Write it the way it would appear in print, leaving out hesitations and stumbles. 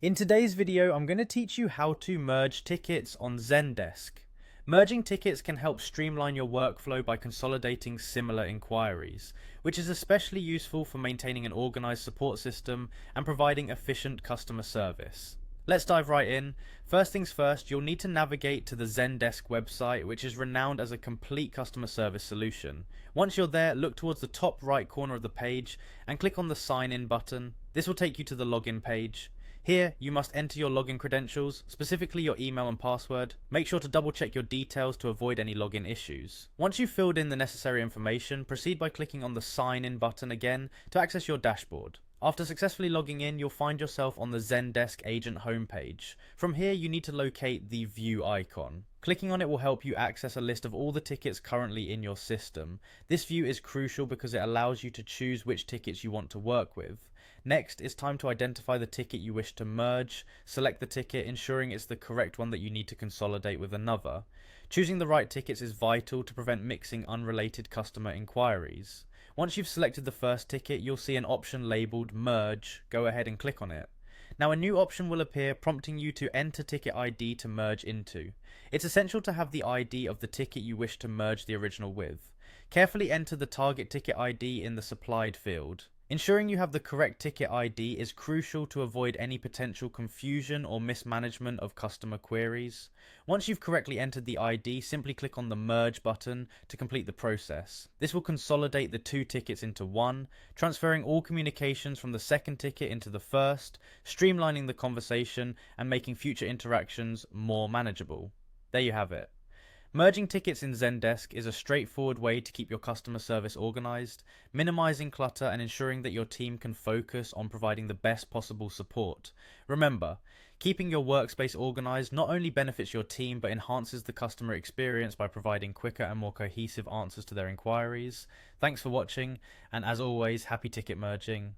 In today's video, I'm going to teach you how to merge tickets on Zendesk. Merging tickets can help streamline your workflow by consolidating similar inquiries, which is especially useful for maintaining an organized support system and providing efficient customer service. Let's dive right in. First things first, you'll need to navigate to the Zendesk website, which is renowned as a complete customer service solution. Once you're there, look towards the top right corner of the page and click on the sign in button. This will take you to the login page. Here, you must enter your login credentials, specifically your email and password. Make sure to double check your details to avoid any login issues. Once you've filled in the necessary information, proceed by clicking on the sign in button again to access your dashboard. After successfully logging in, you'll find yourself on the Zendesk agent homepage. From here, you need to locate the view icon. Clicking on it will help you access a list of all the tickets currently in your system. This view is crucial because it allows you to choose which tickets you want to work with. Next, it's time to identify the ticket you wish to merge. Select the ticket, ensuring it's the correct one that you need to consolidate with another. Choosing the right tickets is vital to prevent mixing unrelated customer inquiries. Once you've selected the first ticket, you'll see an option labelled Merge. Go ahead and click on it. Now a new option will appear prompting you to enter ticket ID to merge into. It's essential to have the ID of the ticket you wish to merge the original with. Carefully enter the target ticket ID in the supplied field. Ensuring you have the correct ticket ID is crucial to avoid any potential confusion or mismanagement of customer queries. Once you've correctly entered the ID, simply click on the Merge button to complete the process. This will consolidate the two tickets into one, transferring all communications from the second ticket into the first, streamlining the conversation and making future interactions more manageable. There you have it. Merging tickets in Zendesk is a straightforward way to keep your customer service organized, minimizing clutter and ensuring that your team can focus on providing the best possible support. Remember, keeping your workspace organized not only benefits your team but enhances the customer experience by providing quicker and more cohesive answers to their inquiries. Thanks for watching, and as always, happy ticket merging.